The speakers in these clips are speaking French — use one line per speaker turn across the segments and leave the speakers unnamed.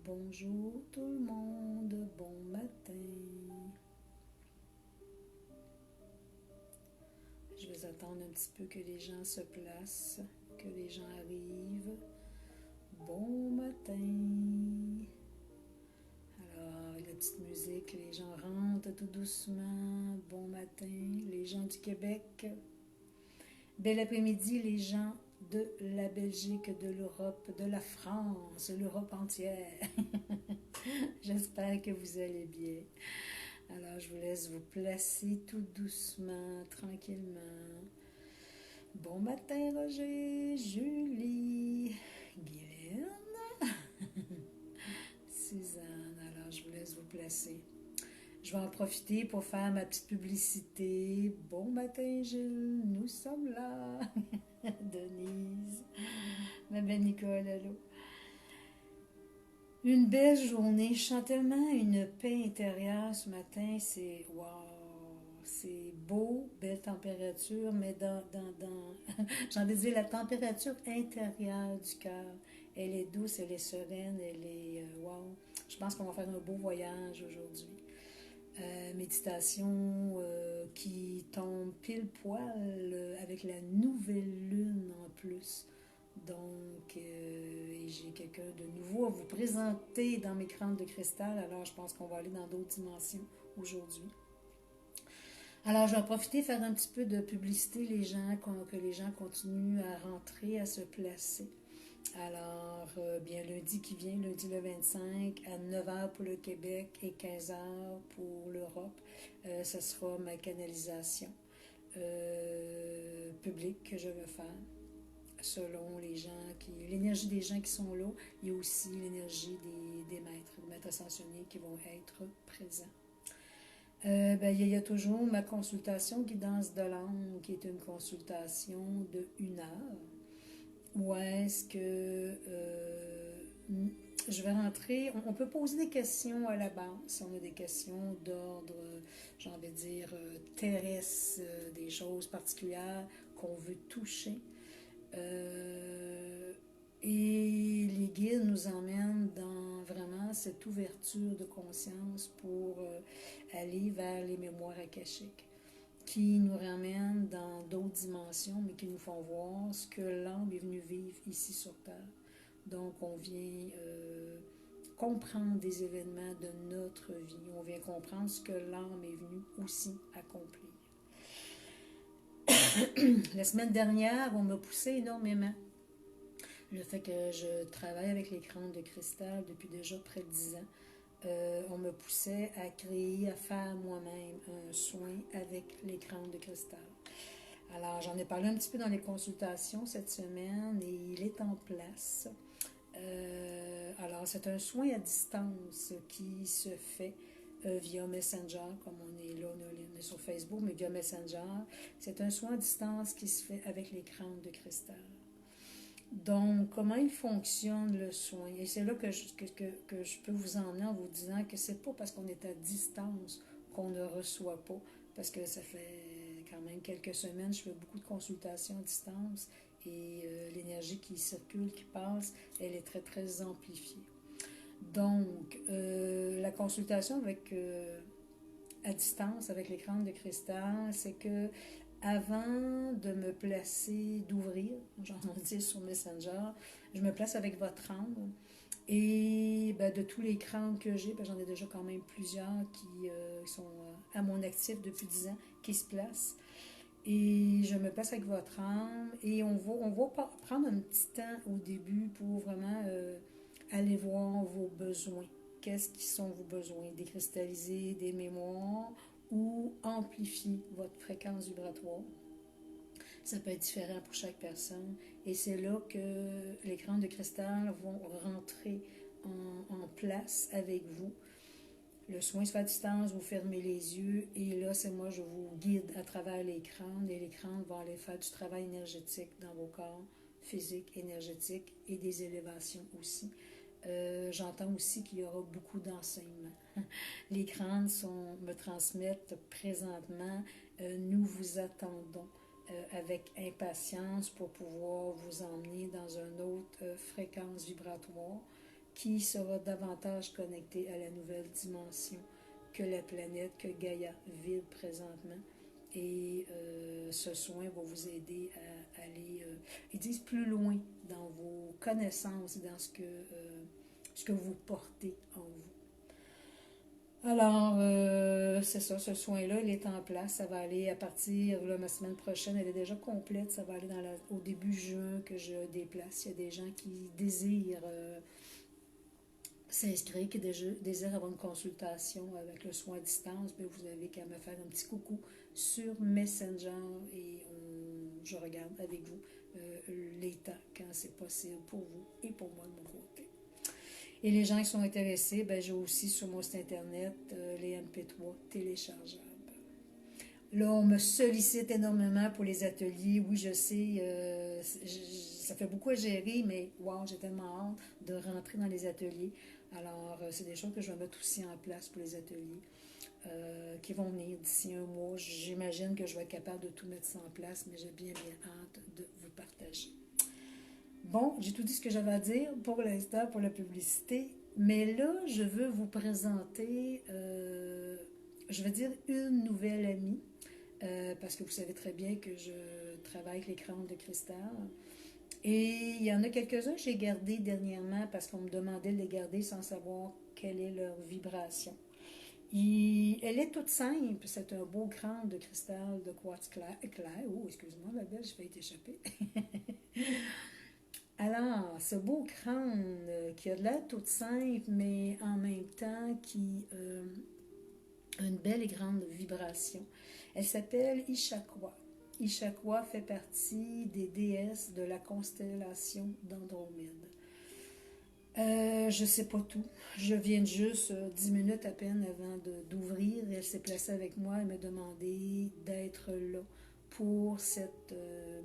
Bonjour tout le monde, bon matin. Je vais attendre un petit peu que les gens se placent, que les gens arrivent. Bon matin. Alors, la petite musique, les gens rentrent tout doucement. Bon matin, les gens du Québec. Bel après-midi, les gens de la Belgique, de l'Europe, de la France, l'Europe entière. J'espère que vous allez bien. Alors, je vous laisse vous placer tout doucement, tranquillement. Bon matin, Roger, Julie, Guylaine, Suzanne. Alors, je vous laisse vous placer. Je vais en profiter pour faire ma petite publicité. Bon matin, Gilles, nous sommes là. Denise, ma belle Nicole, allô. Une belle journée. Je sens tellement une paix intérieure ce matin. C'est wow. C'est beau, belle température, mais j'ai envie de dire la température intérieure du cœur. Elle est douce, elle est sereine, elle est wow. Je pense qu'on va faire un beau voyage aujourd'hui. Méditation qui tombe pile poil avec la nouvelle lune en plus. Donc, j'ai quelqu'un de nouveau à vous présenter dans mes crânes de cristal. Alors, je pense qu'on va aller dans d'autres dimensions aujourd'hui. Alors, je vais en profiter faire un petit peu de publicité, que les gens continuent à rentrer, à se placer. Alors, bien lundi qui vient, lundi le 25, à 9h pour le Québec et 15h pour l'Europe, ce sera ma canalisation publique que je vais faire selon l'énergie des gens qui sont là et aussi l'énergie des maîtres ascensionnés qui vont être présents. Il y a toujours ma consultation guidance de l'âme qui est une consultation de 1 heure où est-ce que je vais rentrer. On peut poser des questions à la base, si on a des questions d'ordre, j'ai envie de dire, terrestre, des choses particulières qu'on veut toucher. Et les guides nous emmènent dans vraiment cette ouverture de conscience pour aller vers les mémoires akashiques qui nous ramènent dans d'autres dimensions, mais qui nous font voir ce que l'âme est venue vivre ici sur Terre. Donc, on vient comprendre des événements de notre vie. On vient comprendre ce que l'âme est venue aussi accomplir. La semaine dernière, on m'a poussé énormément. Le fait que je travaille avec les crânes de cristal depuis déjà près de 10 ans, on me poussait à créer, à faire moi-même un soin avec les crânes de cristal. Alors, j'en ai parlé un petit peu dans les consultations cette semaine et il est en place. Alors, c'est un soin à distance qui se fait via Messenger, comme on est là, on est sur Facebook, mais via Messenger. C'est un soin à distance qui se fait avec les crânes de cristal. Donc, comment il fonctionne le soin? Et c'est là que je peux vous emmener en vous disant que c'est pas parce qu'on est à distance qu'on ne reçoit pas, parce que ça fait quand même quelques semaines, je fais beaucoup de consultations à distance et l'énergie qui circule, qui passe, elle est très, très amplifiée. Donc, la consultation à distance avec l'écran de cristal, c'est que avant de me placer, d'ouvrir, j'en ai dit sur Messenger, je me place avec votre âme. Et de tous les crânes que j'ai, j'en ai déjà quand même plusieurs qui sont à mon actif depuis 10 ans, qui se placent. Et je me place avec votre âme et on va prendre un petit temps au début pour vraiment aller voir vos besoins. Qu'est-ce qui sont vos besoins? Décristalliser des mémoires ou amplifier votre fréquence vibratoire. Ça peut être différent pour chaque personne. Et c'est là que les crânes de cristal vont rentrer en place avec vous. Le soin se fait à distance, vous fermez les yeux et là, c'est moi, je vous guide à travers les crânes et les crânes vont aller faire du travail énergétique dans vos corps, physique, énergétique et des élévations aussi. J'entends aussi qu'il y aura beaucoup d'enseignements. Les crânes me transmettent présentement, nous vous attendons avec impatience pour pouvoir vous emmener dans une autre fréquence vibratoire qui sera davantage connecté à la nouvelle dimension que la planète, que Gaïa vibre présentement. Et ce soin va vous aider à aller, ils disent, plus loin dans vos connaissances, dans ce que vous portez en vous. Alors, c'est ça, ce soin-là, il est en place. Ça va aller à partir, là, ma semaine prochaine, elle est déjà complète. Ça va aller au début juin que je déplace. Il y a des gens qui désirent s'inscrire, qui désirent avoir une consultation avec le soin à distance. Bien, vous avez qu'à me faire un petit coucou sur Messenger et je regarde avec vous les temps quand c'est possible pour vous et pour moi de mon côté. Et les gens qui sont intéressés, ben, j'ai aussi sur mon site internet les MP3 téléchargeables. Là, on me sollicite énormément pour les ateliers. Oui, je sais, ça fait beaucoup à gérer, mais wow, j'ai tellement hâte de rentrer dans les ateliers. Alors, c'est des choses que je vais mettre aussi en place pour les ateliers qui vont venir d'ici un mois. J'imagine que je vais être capable de tout mettre ça en place, mais j'ai bien hâte de vous partager. Bon, j'ai tout dit ce que j'avais à dire pour l'instant, pour la publicité. Mais là, je veux vous présenter, je veux dire, une nouvelle amie. Parce que vous savez très bien que je travaille avec les crânes de cristal. Et il y en a quelques-uns que j'ai gardés dernièrement parce qu'on me demandait de les garder sans savoir quelle est leur vibration. Elle est toute simple. C'est un beau crâne de cristal de quartz clair. Oh, excuse-moi, ma belle, je vais t'échapper. Alors, ce beau crâne qui a de l'air toute simple, mais en même temps qui a une belle et grande vibration. Elle s'appelle Ishakwa. Ishakwa fait partie des déesses de la constellation d'Andromède. Je ne sais pas tout. Je viens juste 10 minutes à peine avant d'ouvrir. Elle s'est placée avec moi et m'a demandé d'être là pour cette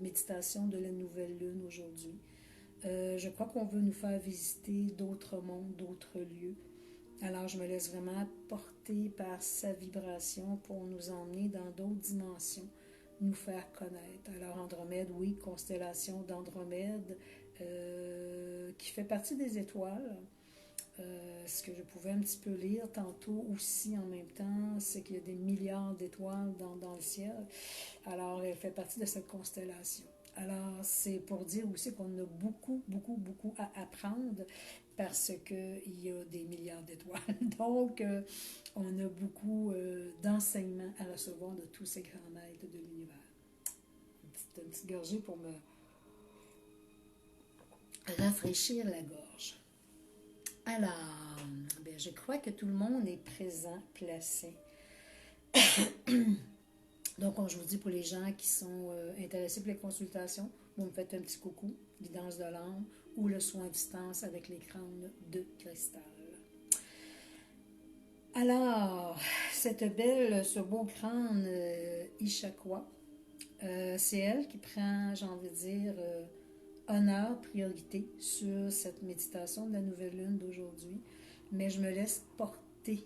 méditation de la nouvelle lune aujourd'hui. Je crois qu'on veut nous faire visiter d'autres mondes, d'autres lieux. Alors, je me laisse vraiment porter par sa vibration pour nous emmener dans d'autres dimensions, nous faire connaître. Alors, Andromède, oui, constellation d'Andromède, qui fait partie des étoiles. Ce que je pouvais un petit peu lire tantôt aussi en même temps, c'est qu'il y a des milliards d'étoiles dans le ciel. Alors, elle fait partie de cette constellation. Alors, c'est pour dire aussi qu'on a beaucoup, beaucoup, beaucoup à apprendre parce qu'il y a des milliards d'étoiles. Donc, on a beaucoup d'enseignements à recevoir de tous ces grands maîtres de l'univers. Une petite gorgée pour me rafraîchir la gorge. Alors, bien, je crois que tout le monde est présent, placé. Donc, je vous dis pour les gens qui sont intéressés pour les consultations, vous me faites un petit coucou, guidance de l'âme ou le soin à distance avec les crânes de cristal. Alors, ce beau crâne Ishakwa, c'est elle qui prend, j'ai envie de dire, honneur, priorité sur cette méditation de la nouvelle lune d'aujourd'hui. Mais je me laisse porter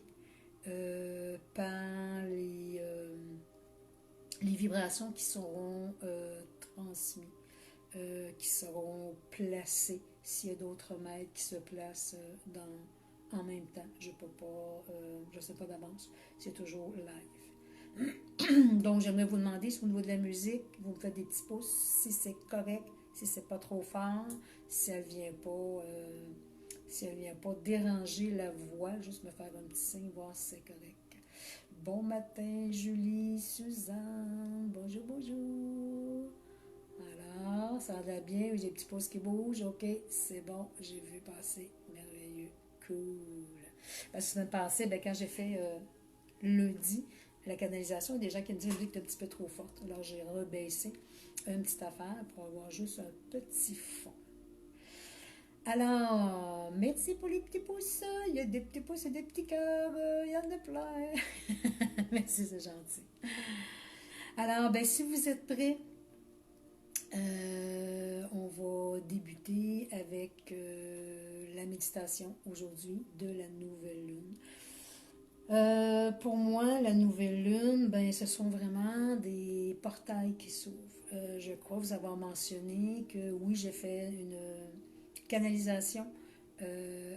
par les vibrations qui seront transmises, qui seront placées s'il y a d'autres maîtres qui se placent en même temps. Je ne sais pas d'avance, c'est toujours live. Donc, j'aimerais vous demander si au niveau de la musique, vous me faites des petits pouces, si c'est correct, si c'est pas trop fort, si elle vient pas déranger la voix, juste me faire un petit signe, voir si c'est correct. Bon matin, Julie, Suzanne, bonjour, bonjour. Alors, ça va bien, j'ai des petits pouces qui bougent, ok, c'est bon, j'ai vu passer, merveilleux, cool. Parce que la semaine passée, quand j'ai fait lundi, la canalisation, il y a des gens qui me disent que tu es un petit peu trop forte. Alors, j'ai rebaissé une petite affaire pour avoir juste un petit fond. Alors, merci pour les petits pouces. Il y a des petits pouces et des petits cœurs. Il y en a plein. Merci, c'est gentil. Alors, si vous êtes prêts, on va débuter avec la méditation aujourd'hui de la nouvelle lune. Pour moi, la nouvelle lune, ce sont vraiment des portails qui s'ouvrent. Je crois vous avoir mentionné que oui, j'ai fait une canalisation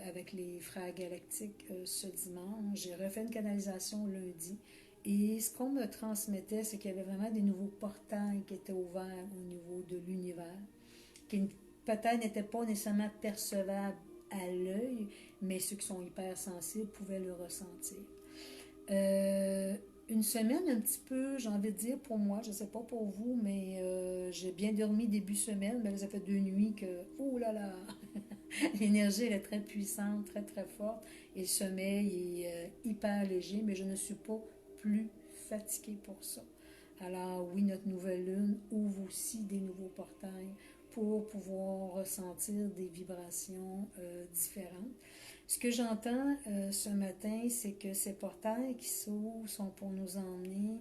avec les frères galactiques ce dimanche. J'ai refait une canalisation lundi. Et ce qu'on me transmettait, c'est qu'il y avait vraiment des nouveaux portails qui étaient ouverts au niveau de l'univers, qui peut-être n'étaient pas nécessairement percevables à l'œil, mais ceux qui sont hyper sensibles pouvaient le ressentir. Une semaine un petit peu, j'ai envie de dire pour moi, je ne sais pas pour vous, mais j'ai bien dormi début semaine, mais là, ça fait 2 nuits que, oh là là, l'énergie elle est très puissante, très très forte, et le sommeil est hyper léger, mais je ne suis pas plus fatiguée pour ça. Alors oui, notre nouvelle lune ouvre aussi des nouveaux portails pour pouvoir ressentir des vibrations différentes. Ce que j'entends ce matin, c'est que ces portails qui s'ouvrent sont pour nous emmener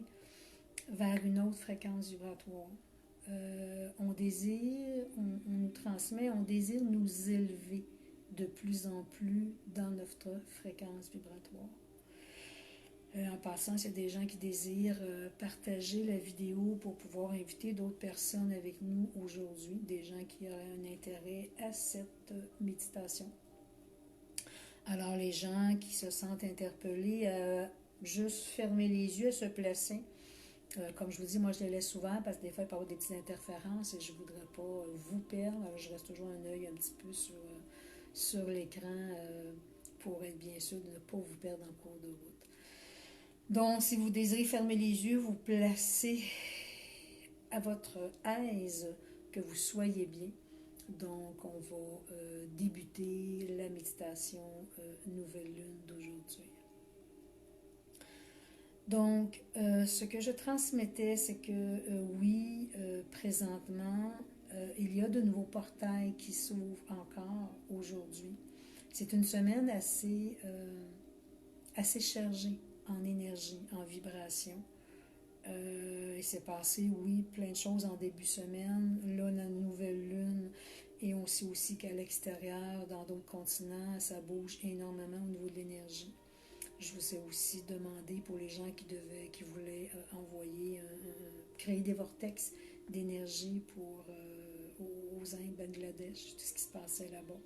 vers une autre fréquence vibratoire. On désire, on nous transmet, on désire nous élever de plus en plus dans notre fréquence vibratoire. En passant, s'il y a des gens qui désirent partager la vidéo pour pouvoir inviter d'autres personnes avec nous aujourd'hui, des gens qui auraient un intérêt à cette méditation. Alors, les gens qui se sentent interpellés à juste fermer les yeux, à se placer. Comme je vous dis, moi, je les laisse souvent parce que des fois, il peut y avoir des petites interférences et je ne voudrais pas vous perdre. Alors, je reste toujours un œil un petit peu sur l'écran pour être bien sûr de ne pas vous perdre en cours de route. Donc, si vous désirez fermer les yeux, vous placez à votre aise, que vous soyez bien. Donc, on va débuter la méditation nouvelle lune d'aujourd'hui. Donc, ce que je transmettais, c'est que oui, présentement, il y a de nouveaux portails qui s'ouvrent encore aujourd'hui. C'est une semaine assez chargée en énergie, en vibration. Il s'est passé, oui, plein de choses en début de semaine. Là, la nouvelle lune, et on sait aussi qu'à l'extérieur, dans d'autres continents, ça bouge énormément au niveau de l'énergie. Je vous ai aussi demandé pour les gens qui voulaient envoyer, créer des vortex d'énergie aux Indes, Bangladesh, tout ce qui se passait là-bas.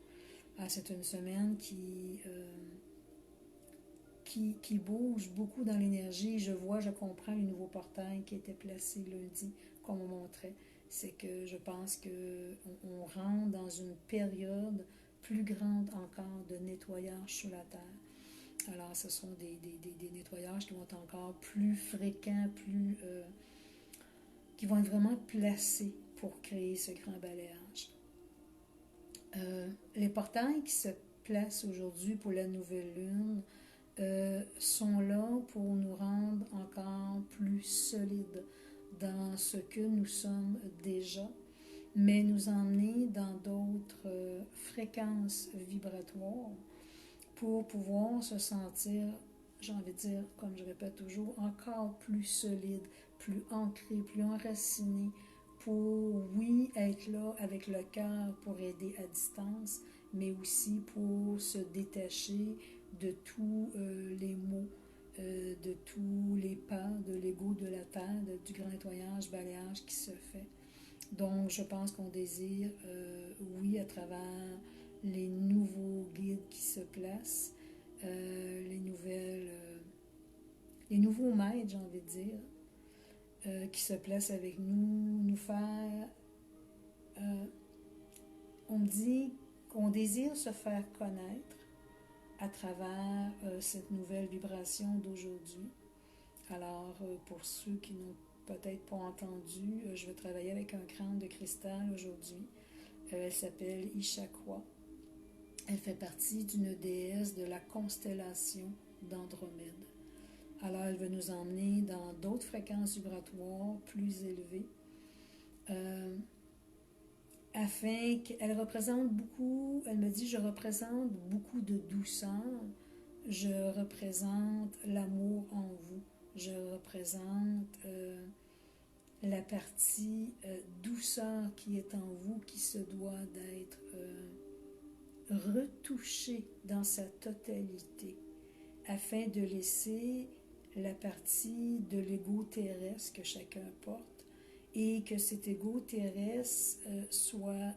Alors, c'est une semaine qui bouge beaucoup dans l'énergie. Je comprends les nouveaux portails qui étaient placés lundi, qu'on me montrait. C'est que je pense qu'on rentre dans une période plus grande encore de nettoyage sur la Terre. Alors, ce sont des nettoyages qui vont être encore plus fréquents, qui vont être vraiment placés pour créer ce grand balayage. Les portails qui se placent aujourd'hui pour la nouvelle lune sont là pour nous rendre encore plus solides dans ce que nous sommes déjà, mais nous emmener dans d'autres fréquences vibratoires pour pouvoir se sentir, j'ai envie de dire, comme je répète toujours, encore plus solide, plus ancré, plus enraciné, pour, oui, être là avec le cœur pour aider à distance, mais aussi pour se détacher de tous les maux, de tous les pas de l'ego de la terre, du grand nettoyage, balayage qui se fait. Donc, je pense qu'on désire, oui, à travers les nouveaux guides qui se placent, les nouveaux maîtres, j'ai envie de dire, qui se placent avec nous, nous faire, on me dit qu'on désire se faire connaître à travers cette nouvelle vibration d'aujourd'hui. Alors, pour ceux qui n'ont peut-être pas entendu, je vais travailler avec un crâne de cristal aujourd'hui. Elle s'appelle Ishakwa. Elle fait partie d'une déesse de la constellation d'Andromède. Alors, elle veut nous emmener dans d'autres fréquences vibratoires plus élevées, afin qu'elle représente beaucoup, elle me dit, je représente beaucoup de douceur, je représente l'amour en vous, je représente la partie douceur qui est en vous, qui se doit d'être retouchée dans sa totalité, afin de laisser la partie de l'ego terrestre que chacun porte, et que cet ego terrestre soit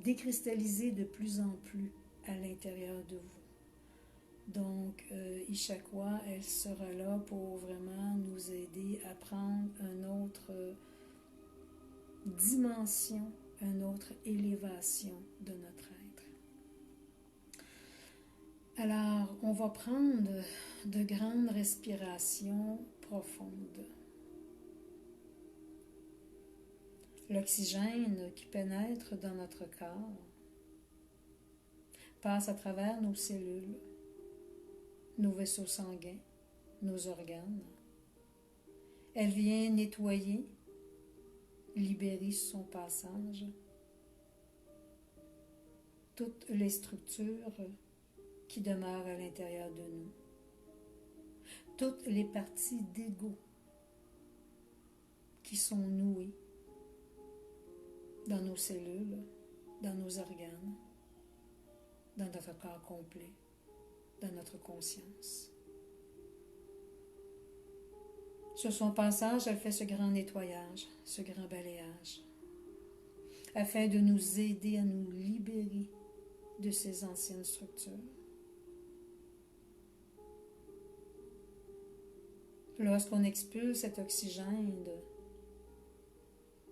décristalliser de plus en plus à l'intérieur de vous. Donc, Ishakwa, elle sera là pour vraiment nous aider à prendre une autre dimension, une autre élévation de notre être. Alors, on va prendre de grandes respirations profondes. L'oxygène qui pénètre dans notre corps passe à travers nos cellules, nos vaisseaux sanguins, nos organes. Elle vient nettoyer, libérer sur son passage toutes les structures qui demeurent à l'intérieur de nous, toutes les parties d'ego qui sont nouées dans nos cellules, dans nos organes, dans notre corps complet, dans notre conscience. Sur son passage, elle fait ce grand nettoyage, ce grand balayage, afin de nous aider à nous libérer de ces anciennes structures. Lorsqu'on expulse cet oxygène,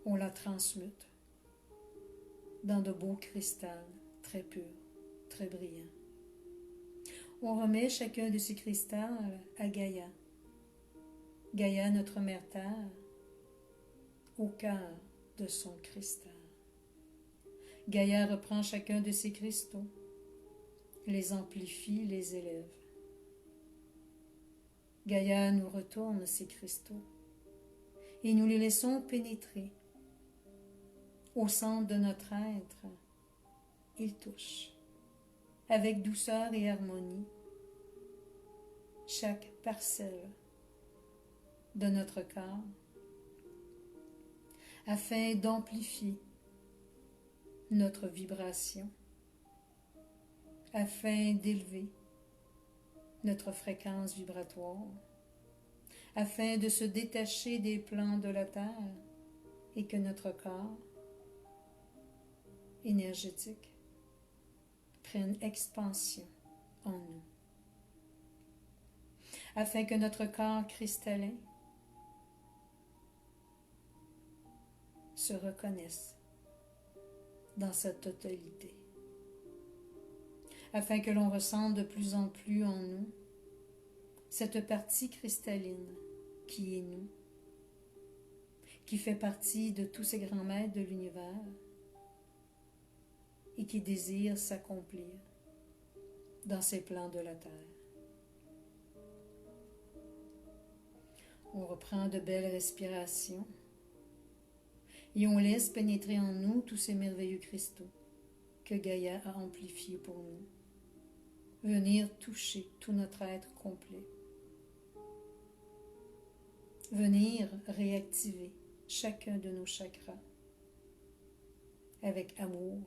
on la transmute dans de beaux cristals très purs, très brillants. On remet chacun de ces cristals à Gaïa. Gaïa, notre mère Terre, au cœur de son cristal. Gaïa reprend chacun de ces cristaux, les amplifie, les élève. Gaïa nous retourne ces cristaux et nous les laissons pénétrer au centre de notre être. Ils touchent avec douceur et harmonie chaque parcelle de notre corps afin d'amplifier notre vibration, afin d'élever notre fréquence vibratoire, afin de se détacher des plans de la Terre et que notre corps énergétique prenne expansion en nous, afin que notre corps cristallin se reconnaisse dans sa totalité, afin que l'on ressente de plus en plus en nous cette partie cristalline qui est nous, qui fait partie de tous ces grands maîtres de l'univers et qui désire s'accomplir dans ces plans de la Terre. On reprend de belles respirations et on laisse pénétrer en nous tous ces merveilleux cristaux que Gaïa a amplifiés pour nous, venir toucher tout notre être complet, venir réactiver chacun de nos chakras avec amour,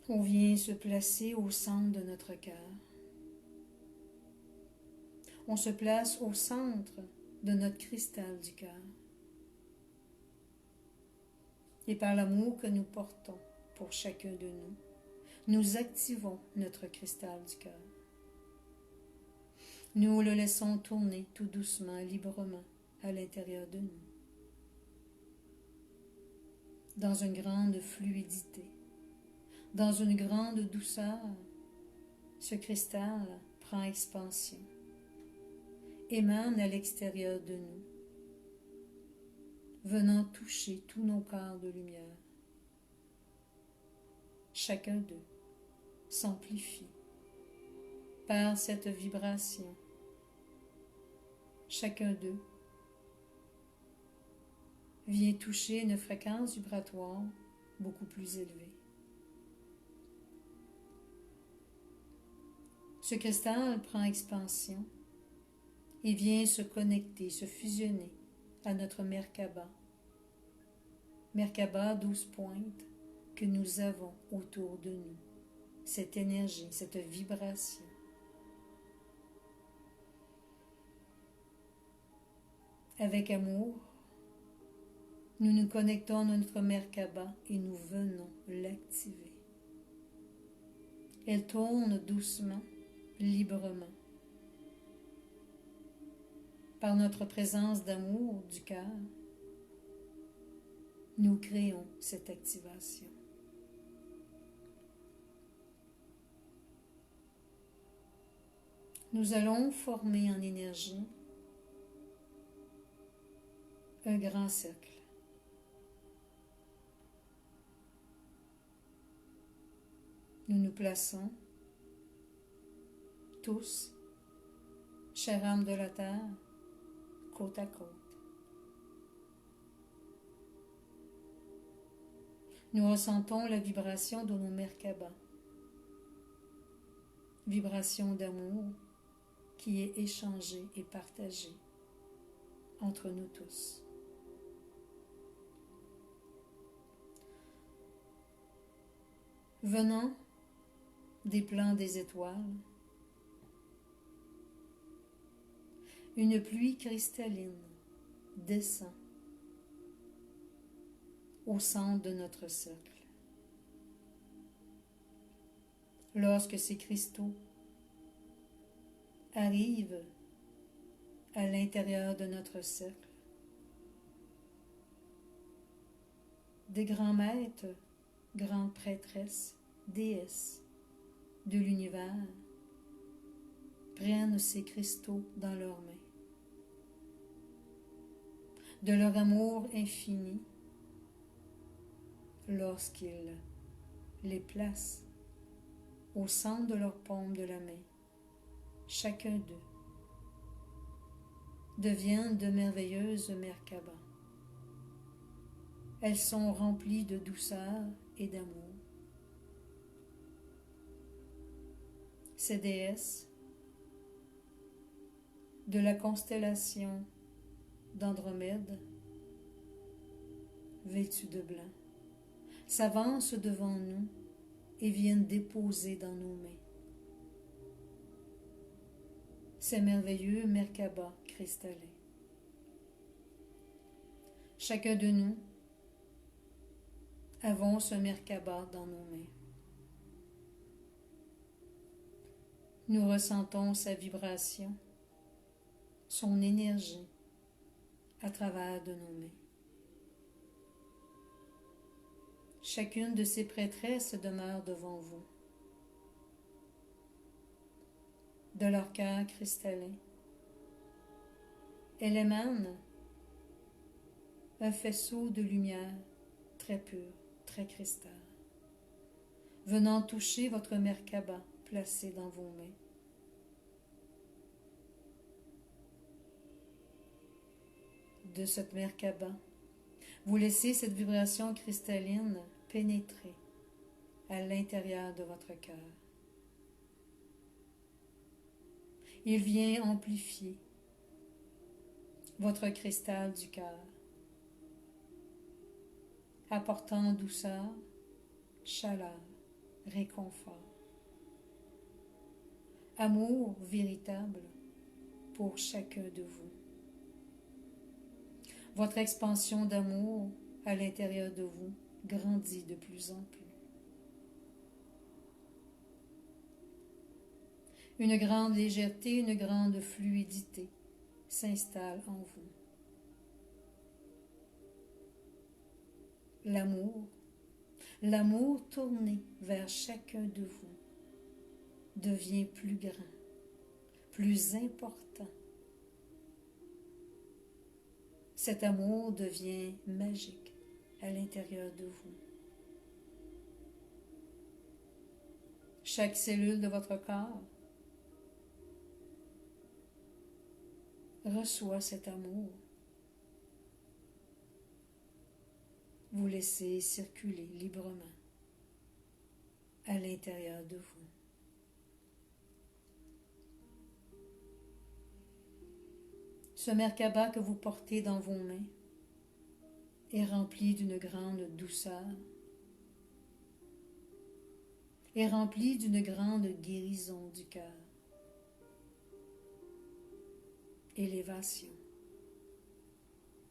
on vient se placer au centre de notre cœur. On se place au centre de notre cristal du cœur. Et par l'amour que nous portons pour chacun de nous, nous activons notre cristal du cœur. Nous le laissons tourner tout doucement, librement, à l'intérieur de nous, dans une grande fluidité, dans une grande douceur. Ce cristal prend expansion, émane à l'extérieur de nous, venant toucher tous nos corps de lumière. Chacun d'eux s'amplifie par cette vibration. Chacun d'eux vient toucher une fréquence vibratoire beaucoup plus élevée. Ce cristal prend expansion et vient se connecter, se fusionner à notre Merkaba. Merkaba, 12 pointes que nous avons autour de nous. Cette énergie, cette vibration. Avec amour, nous nous connectons à notre Merkaba et nous venons l'activer. Elle tourne doucement, librement. Par notre présence d'amour du cœur, nous créons cette activation. Nous allons former en énergie un grand cercle. Nous nous plaçons tous, chère âme de la terre, côte à côte. Nous ressentons la vibration de nos Merkaba, vibration d'amour qui est échangée et partagée entre nous tous. Venant des plans des étoiles, une pluie cristalline descend au centre de notre cercle. Lorsque ces cristaux arrivent à l'intérieur de notre cercle, des grands maîtres, grandes prêtresses, déesses de l'univers prennent ces cristaux dans leurs mains. De leur amour infini, lorsqu'ils les placent au centre de leur paume de la main, chacun d'eux deviennent de merveilleuses Merkaba. Elles sont remplies de douceur et d'amour. Ces déesses de la constellation d'Andromède, vêtues de blanc, s'avancent devant nous et viennent déposer dans nos mains ces merveilleux Merkaba cristallins. Chacun de nous avons ce Merkaba dans nos mains. Nous ressentons sa vibration, son énergie à travers de nos mains. Chacune de ces prêtresses demeure devant vous. De leur cœur cristallin, elle émane un faisceau de lumière très pur, très cristal, venant toucher votre Merkaba placé dans vos mains. De cette Merkaba, vous laissez cette vibration cristalline pénétrer à l'intérieur de votre cœur. Il vient amplifier votre cristal du cœur, apportant douceur, chaleur, réconfort, amour véritable pour chacun de vous. Votre expansion d'amour à l'intérieur de vous grandit de plus en plus. Une grande légèreté, une grande fluidité s'installe en vous. L'amour tourné vers chacun de vous devient plus grand, plus important. Cet amour devient magique à l'intérieur de vous. Chaque cellule de votre corps reçoit cet amour. Vous laissez circuler librement à l'intérieur de vous. Ce Merkaba que vous portez dans vos mains est rempli d'une grande douceur, est rempli d'une grande guérison du cœur. Élévation,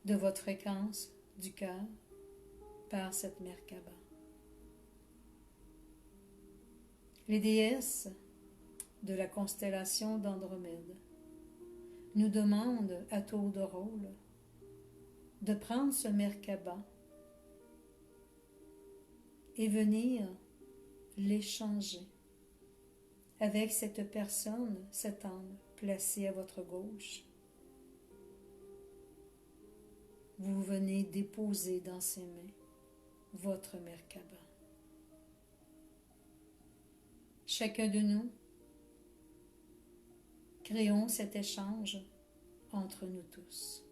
de votre fréquence du cœur par cette Merkaba. Les déesses de la constellation d'Andromède nous demandent à tour de rôle de prendre ce Merkaba et venir l'échanger avec cette personne, cette âme placée à votre gauche. Vous venez déposer dans ses mains votre Merkaba. Chacun de nous, créons cet échange entre nous tous.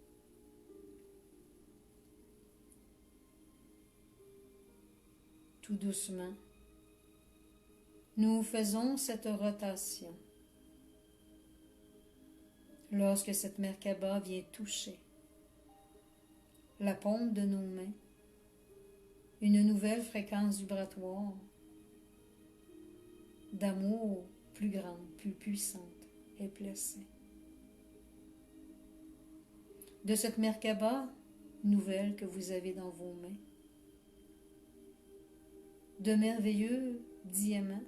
Tout doucement, nous faisons cette rotation. Lorsque cette Merkaba vient toucher la paume de nos mains, une nouvelle fréquence vibratoire d'amour plus grande, plus puissante est placée. De cette Merkaba nouvelle que vous avez dans vos mains, de merveilleux diamants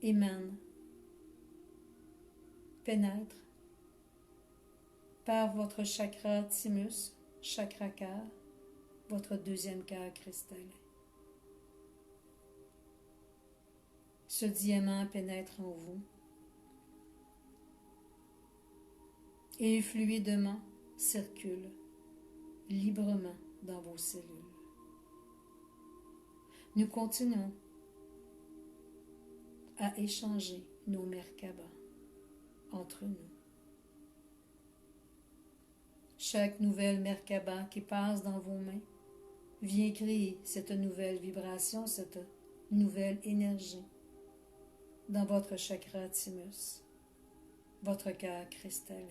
émanent, pénètrent par votre chakra thymus, chakra cœur, votre deuxième cœur cristallin. Ce diamant pénètre en vous et fluidement circule librement dans vos cellules. Nous continuons à échanger nos Merkaba entre nous. Chaque nouvelle Merkaba qui passe dans vos mains vient créer cette nouvelle vibration, cette nouvelle énergie dans votre chakra thymus, votre cœur cristallin.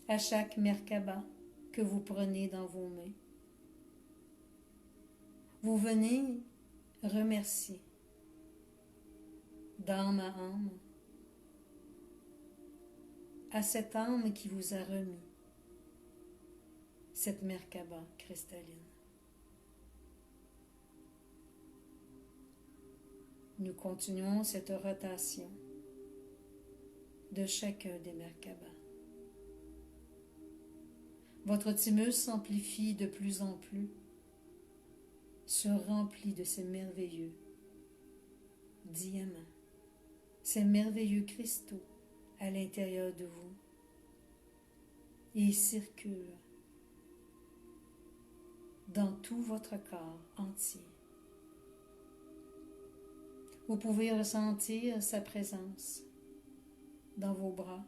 À chaque Merkaba que vous prenez dans vos mains, vous venez remercier d'âme à âme à cette âme qui vous a remis cette Merkaba cristalline. Nous continuons cette rotation de chacun des Merkaba. Votre thymus s'amplifie de plus en plus, se remplit de ces merveilleux diamants, ces merveilleux cristaux à l'intérieur de vous et circulent dans tout votre corps entier. Vous pouvez ressentir sa présence dans vos bras,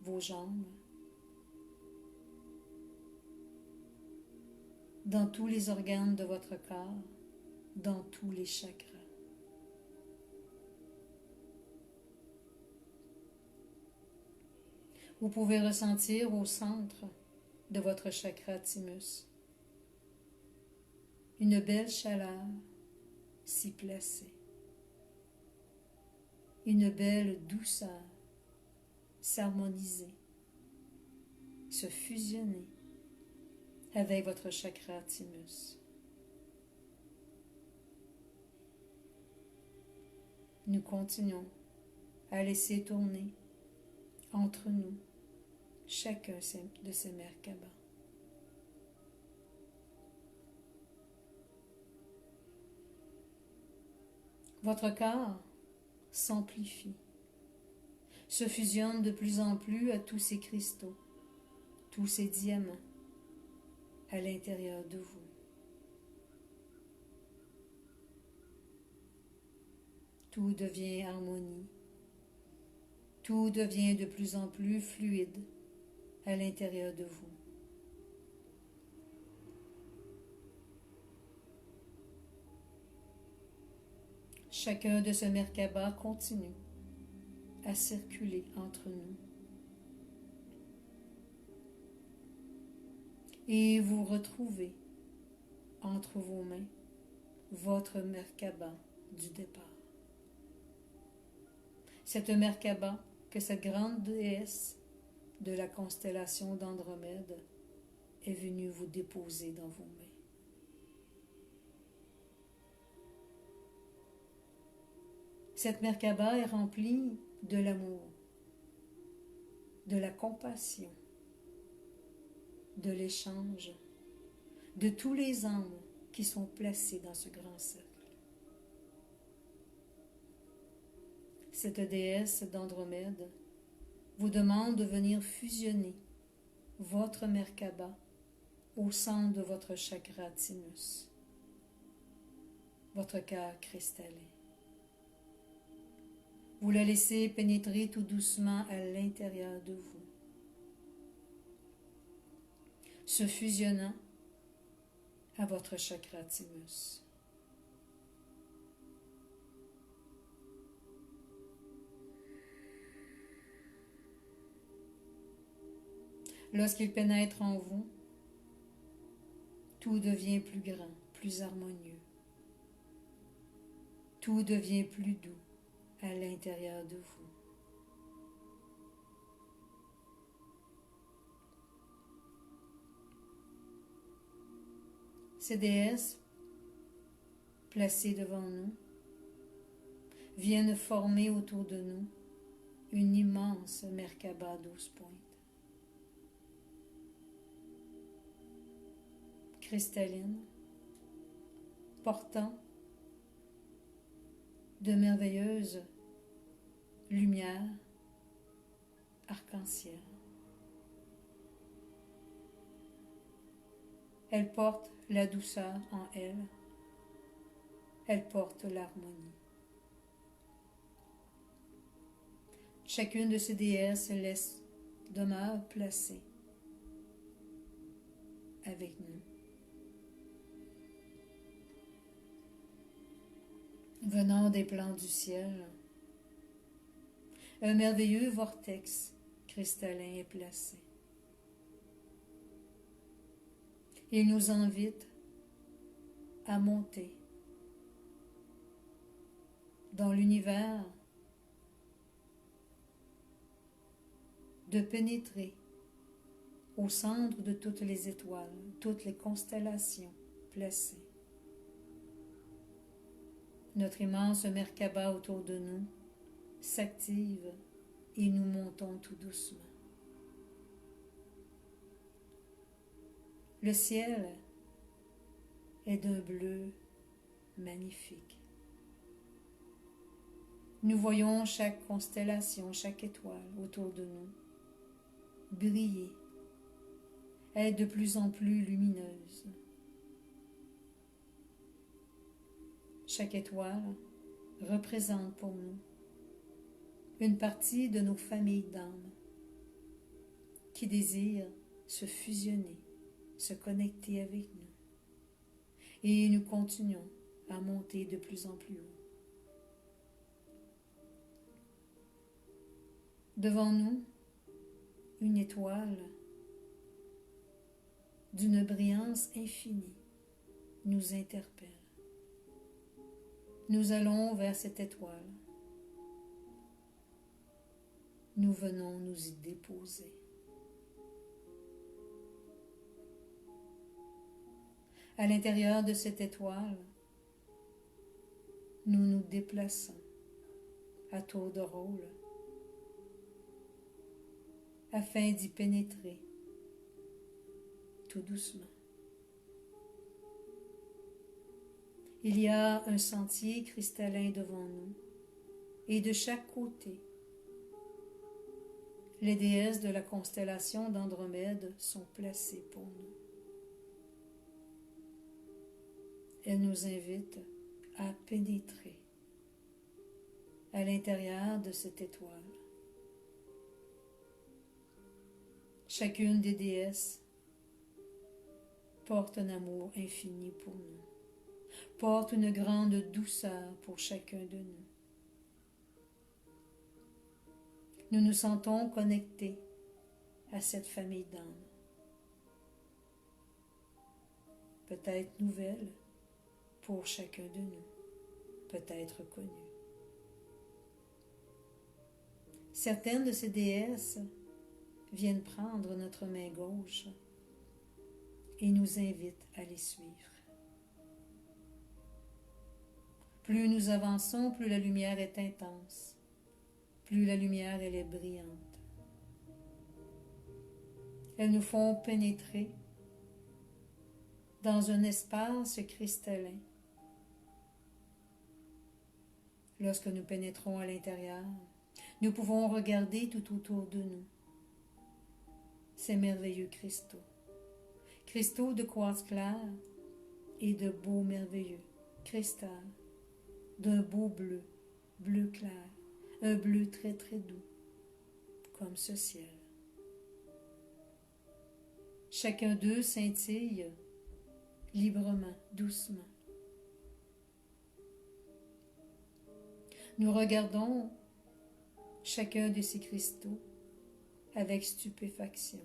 vos jambes, dans tous les organes de votre corps, dans tous les chakras. Vous pouvez ressentir au centre de votre chakra thymus une belle chaleur s'y placer, une belle douceur s'harmoniser, se fusionner avec votre chakra thymus. Nous continuons à laisser tourner entre nous chacun de ces Merkaba. Votre corps s'amplifie, se fusionne de plus en plus à tous ces cristaux, tous ces diamants à l'intérieur de vous. Tout devient harmonie, tout devient de plus en plus fluide à l'intérieur de vous. Chacun de ces Merkaba continue à circuler entre nous. Et vous retrouvez entre vos mains votre Merkaba du départ. cette Merkaba, que cette grande déesse de la constellation d'Andromède est venue vous déposer dans vos mains. Cette Merkaba est remplie de l'amour, de la compassion, de l'échange, de tous les âmes qui sont placés dans ce grand cercle. Cette déesse d'Andromède vous demande de venir fusionner votre Merkaba au centre de votre chakra thymus, votre cœur cristallin. Vous la laissez pénétrer tout doucement à l'intérieur de vous, se fusionnant à votre chakra thymus. Lorsqu'il pénètre en vous, tout devient plus grand, plus harmonieux. Tout devient plus doux à l'intérieur de vous. Ces déesses, placées devant nous, viennent former autour de nous une immense Merkaba 12 pointes. Cristalline, portant de merveilleuses lumières arc-en-ciel. Elle porte la douceur en elle. Elle porte l'harmonie. Chacune de ces déesses demeure placée avec nous. Venant des plans du ciel, un merveilleux vortex cristallin est placé. Il nous invite à monter dans l'univers, de pénétrer au centre de toutes les étoiles, toutes les constellations placées. Notre immense Merkaba autour de nous s'active et nous montons tout doucement. Le ciel est d'un bleu magnifique. Nous voyons chaque constellation, chaque étoile autour de nous briller, être de plus en plus lumineuse. Chaque étoile représente pour nous une partie de nos familles d'âmes qui désirent se fusionner, se connecter avec nous. Et nous continuons à monter de plus en plus haut. Devant nous, une étoile d'une brillance infinie nous interpelle. Nous allons vers cette étoile. Nous venons nous y déposer. À l'intérieur de cette étoile, nous nous déplaçons à tour de rôle afin d'y pénétrer tout doucement. Il y a un sentier cristallin devant nous et de chaque côté, les déesses de la constellation d'Andromède sont placées pour nous. Elles nous invitent à pénétrer à l'intérieur de cette étoile. Chacune des déesses porte un amour infini pour nous, porte une grande douceur pour chacun de nous. Nous nous sentons connectés à cette famille d'âmes, peut-être nouvelle pour chacun de nous, peut-être connue. Certaines de ces déesses viennent prendre notre main gauche et nous invitent à les suivre. Plus nous avançons, plus la lumière est intense, plus la lumière elle est brillante. Elles nous font pénétrer dans un espace cristallin. Lorsque nous pénétrons à l'intérieur, nous pouvons regarder tout autour de nous ces merveilleux cristaux. Cristaux de quartz clair et de beaux merveilleux cristals d'un beau bleu, bleu clair, un bleu très très doux, comme ce ciel. Chacun d'eux scintille librement, doucement. Nous regardons chacun de ces cristaux avec stupéfaction.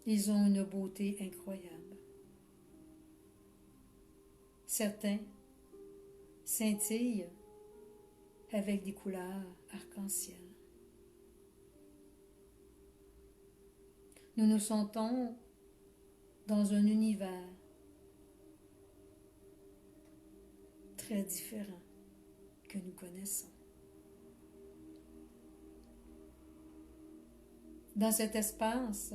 Ils ont une beauté incroyable. Certains scintillent avec des couleurs arc-en-ciel. Nous nous sentons dans un univers très différent que nous connaissons. Dans cet espace,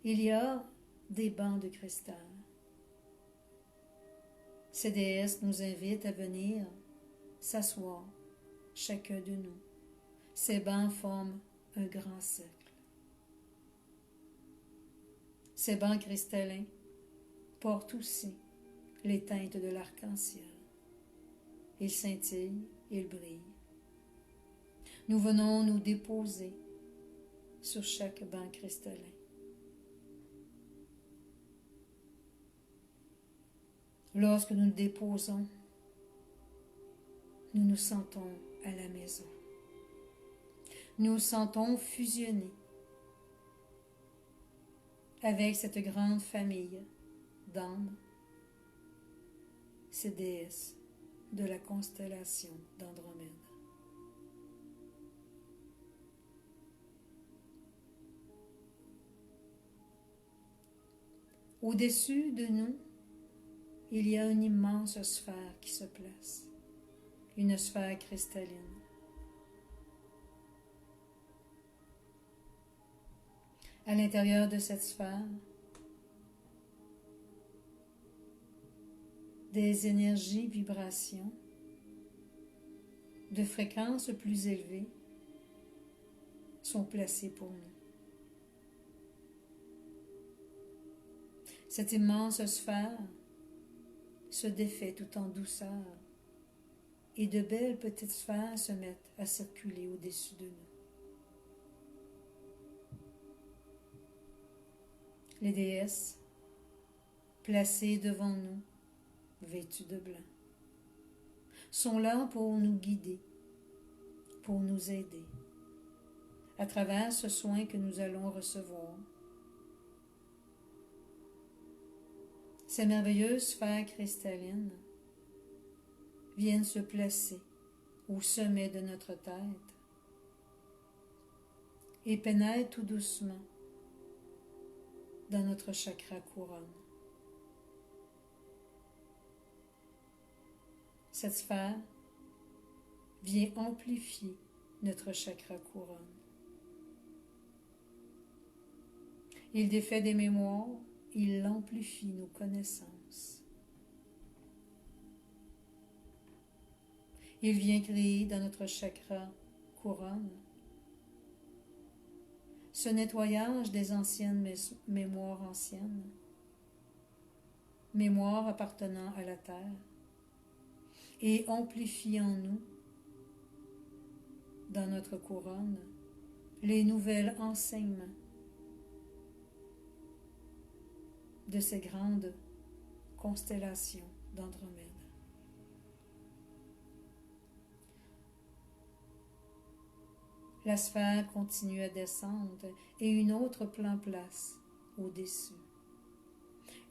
il y a des bancs de cristal. Ces déesses nous invitent à venir s'asseoir, chacun de nous. Ces bancs forment un grand cercle. Ces bancs cristallins portent aussi les teintes de l'arc-en-ciel. Ils scintillent, ils brillent. Nous venons nous déposer sur chaque banc cristallin. Lorsque nous nous déposons, nous nous sentons à la maison. Nous nous sentons fusionnés avec cette grande famille d'âmes, ces déesses de la constellation d'Andromède. Au-dessus de nous, il y a une immense sphère qui se place, une sphère cristalline. À l'intérieur de cette sphère, des énergies, vibrations de fréquences plus élevées sont placées pour nous. Cette immense sphère se défait tout en douceur et de belles petites sphères se mettent à circuler au-dessus de nous. Les déesses, placées devant nous, vêtues de blanc, sont là pour nous guider, pour nous aider, à travers ce soin que nous allons recevoir. Ces merveilleuses sphères cristallines viennent se placer au sommet de notre tête et pénètrent tout doucement dans notre chakra couronne. Cette sphère vient amplifier notre chakra couronne. Il défait des mémoires, il amplifie nos connaissances. Il vient créer dans notre chakra couronne ce nettoyage des anciennes mémoires anciennes, mémoires appartenant à la terre, et amplifie en nous, dans notre couronne, les nouvelles enseignements de ces grandes constellations d'Andromède. La sphère continue à descendre et une autre prend place au-dessus.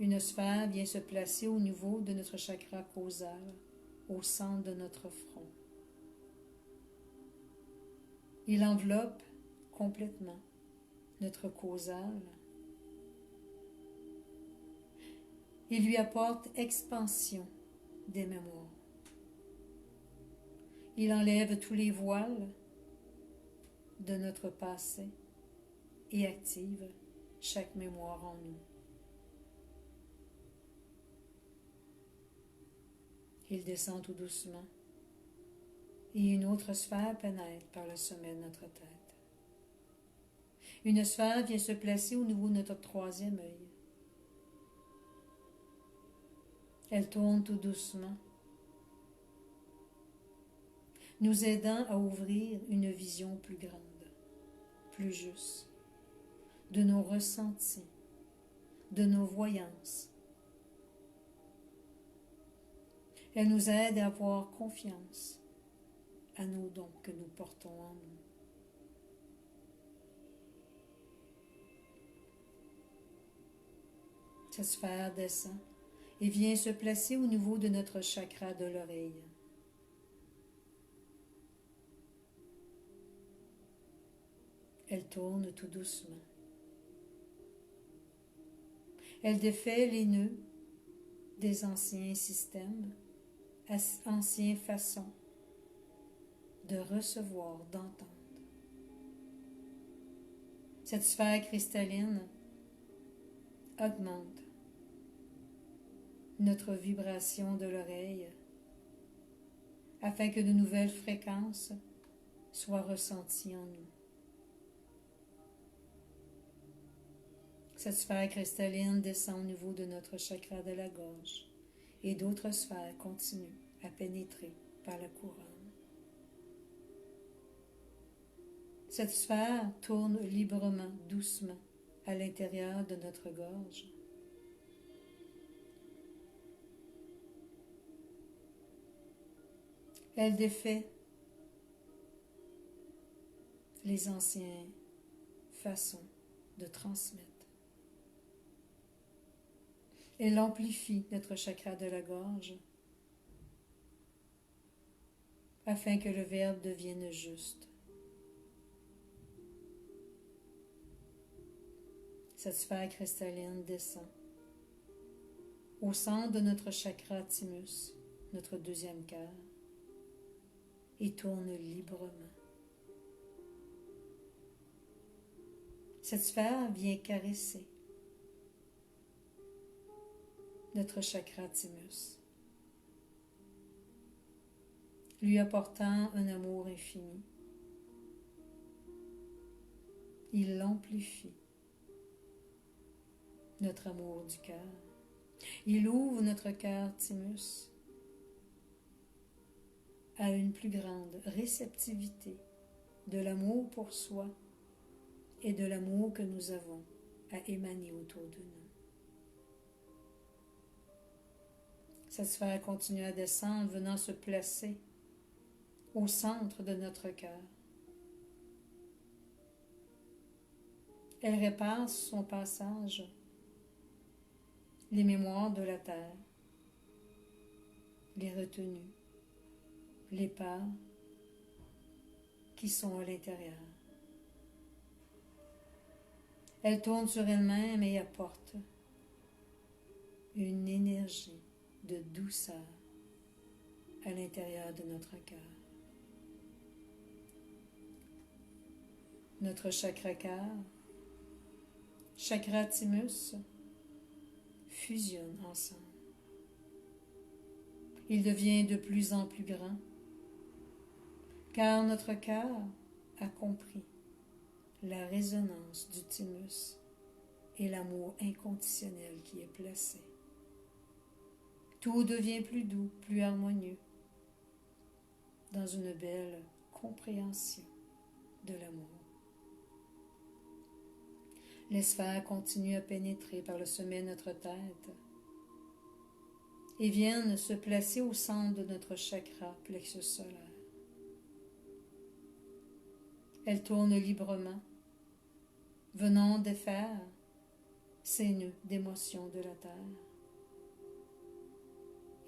Une sphère vient se placer au niveau de notre chakra causal, au centre de notre front. Il enveloppe complètement notre causal. Il lui apporte expansion des mémoires. Il enlève tous les voiles de notre passé et active chaque mémoire en nous. Il descend tout doucement et une autre sphère pénètre par le sommet de notre tête. Une sphère vient se placer au niveau de notre troisième œil. Elle tourne tout doucement, nous aidant à ouvrir une vision plus grande, plus juste, de nos ressentis, de nos voyances. Elle nous aide à avoir confiance à nos dons que nous portons en nous. Cette sphère descend et vient se placer au niveau de notre chakra de l'oreille. Elle tourne tout doucement. Elle défait les nœuds des anciens systèmes, anciennes façons de recevoir, d'entendre. Cette sphère cristalline augmente notre vibration de l'oreille afin que de nouvelles fréquences soient ressenties en nous. Cette sphère cristalline descend au niveau de notre chakra de la gorge et d'autres sphères continuent à pénétrer par la couronne. Cette sphère tourne librement, doucement, à l'intérieur de notre gorge. Elle défait les anciennes façons de transmettre. Elle amplifie notre chakra de la gorge afin que le verbe devienne juste. Cette sphère cristalline descend au centre de notre chakra thymus, notre deuxième cœur, et tourne librement. Cette sphère vient caresser notre chakra thymus, lui apportant un amour infini. Il amplifie notre amour du cœur. Il ouvre notre cœur thymus à une plus grande réceptivité de l'amour pour soi et de l'amour que nous avons à émaner autour de nous. Cette sphère continue à descendre, venant se placer au centre de notre cœur. Elle répare son passage les mémoires de la terre, les retenues, les parts qui sont à l'intérieur. Elle tourne sur elle-même et apporte une énergie de douceur à l'intérieur de notre cœur. Notre chakra-cœur, chakra thymus, fusionnent ensemble. Il devient de plus en plus grand, car notre cœur a compris la résonance du thymus et l'amour inconditionnel qui est placé. Tout devient plus doux, plus harmonieux, dans une belle compréhension de l'amour. Les sphères continuent à pénétrer par le sommet de notre tête et viennent se placer au centre de notre chakra plexus solaire. Elles tournent librement, venant défaire ces nœuds d'émotions de la terre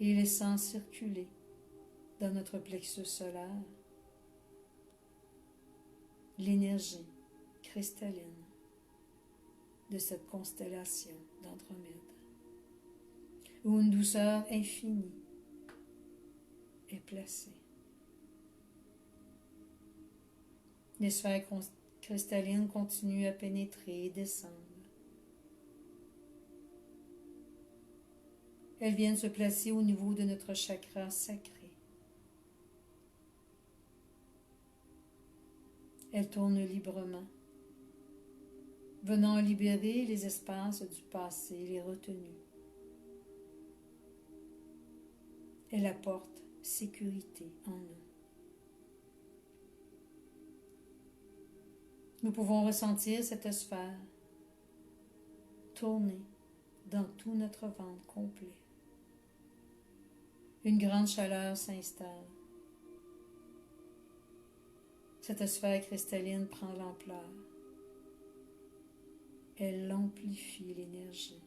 et laissant circuler dans notre plexus solaire l'énergie cristalline de cette constellation d'Andromède, où une douceur infinie est placée. Les sphères cristallines continuent à pénétrer et descendre. Elles viennent se placer au niveau de notre chakra sacré. Elles tournent librement, venant libérer les espaces du passé, les retenues. Elles apportent sécurité en nous. Nous pouvons ressentir cette sphère tourner dans tout notre ventre complet. Une grande chaleur s'installe. Cette sphère cristalline prend l'ampleur. Elle amplifie l'énergie.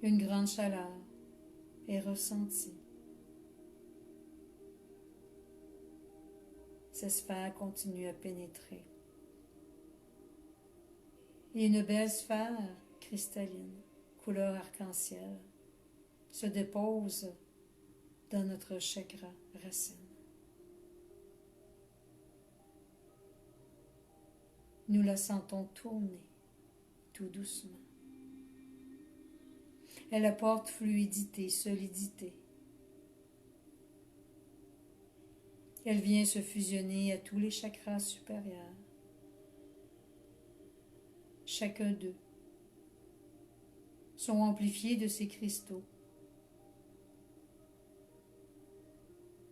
Une grande chaleur est ressentie. Cette sphère continue à pénétrer. Et une belle sphère cristalline, couleur arc-en-ciel, se dépose dans notre chakra racine. Nous la sentons tourner tout doucement. Elle apporte fluidité, solidité. Elle vient se fusionner à tous les chakras supérieurs. Chacun d'eux sont amplifiés de ces cristaux.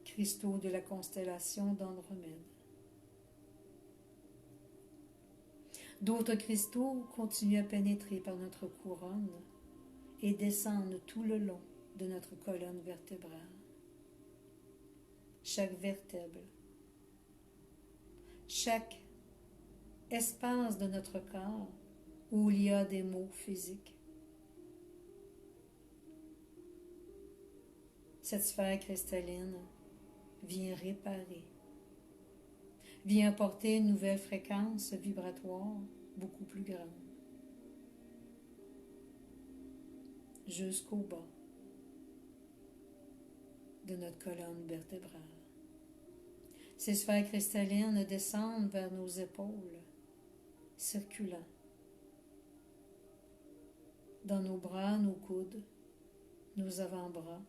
Cristaux de la constellation d'Andromède. D'autres cristaux continuent à pénétrer par notre couronne et descendent tout le long de notre colonne vertébrale. Chaque vertèbre, chaque espace de notre corps où il y a des maux physiques. Cette sphère cristalline vient réparer, vient apporter une nouvelle fréquence vibratoire beaucoup plus grande, jusqu'au bas de notre colonne vertébrale. Ces sphères cristallines descendent vers nos épaules, circulant dans nos bras, nos coudes, nos avant-bras,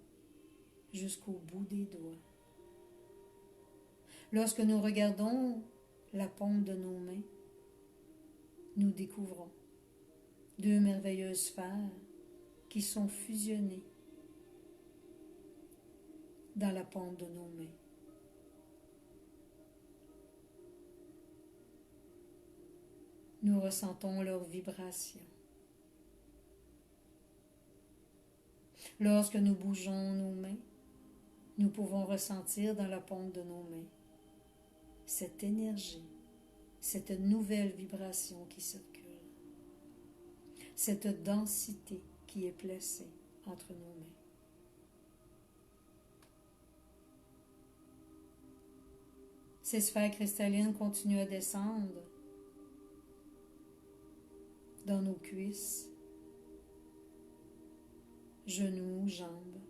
jusqu'au bout des doigts. Lorsque nous regardons la paume de nos mains, nous découvrons deux merveilleuses sphères qui sont fusionnées dans la paume de nos mains. Nous ressentons leur vibration. Lorsque nous bougeons nos mains, nous pouvons ressentir dans la paume de nos mains cette énergie, cette nouvelle vibration qui circule, cette densité qui est placée entre nos mains. Ces sphères cristallines continuent à descendre dans nos cuisses, genoux, jambes,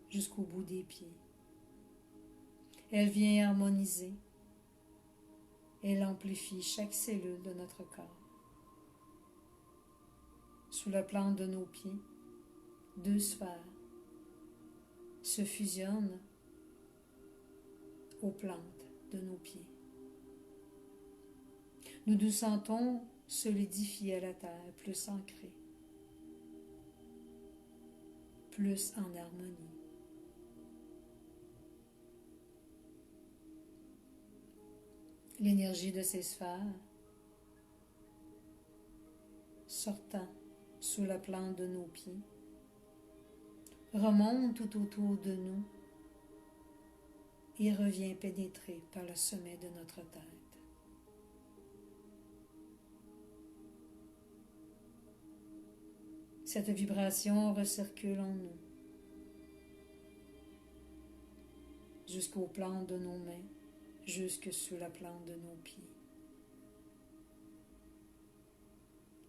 jusqu'au bout des pieds. Elle vient harmoniser. Elle amplifie chaque cellule de notre corps. Sous la plante de nos pieds, deux sphères se fusionnent aux plantes de nos pieds. Nous nous sentons solidifiés à la terre, plus ancrés, plus en harmonie. L'énergie de ces sphères, sortant sous la plante de nos pieds, remonte tout autour de nous et revient pénétrer par le sommet de notre tête. Cette vibration recircule en nous. jusqu'aux plantes de nos mains, jusque sous la plante de nos pieds.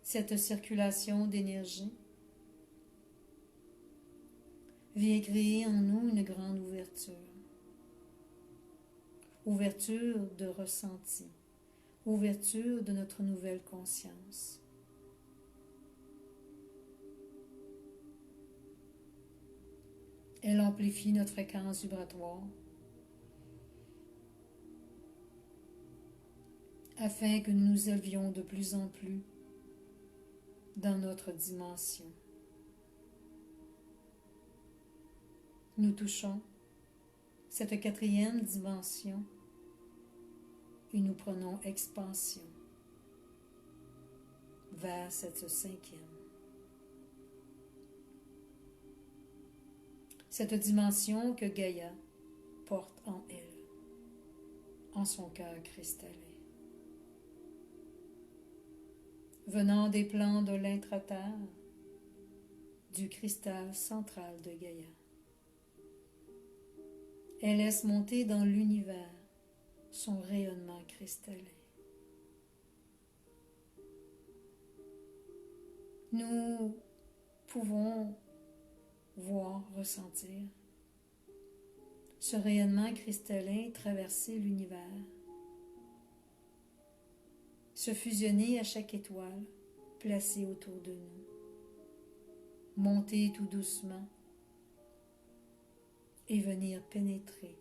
Cette circulation d'énergie vient créer en nous une grande ouverture de ressenti, ouverture de notre nouvelle conscience. Elle amplifie notre fréquence vibratoire afin que nous nous élevions de plus en plus dans notre dimension. Nous touchons cette 4e dimension et nous prenons expansion vers cette 5e. Cette dimension que Gaïa porte en elle, en son cœur cristallin. Venant des plans de l'intra-terre, du cristal central de Gaïa. Elle laisse monter dans l'univers son rayonnement cristallin. Nous pouvons voir, ressentir ce rayonnement cristallin traverser l'univers, se fusionner à chaque étoile placée autour de nous, monter tout doucement et venir pénétrer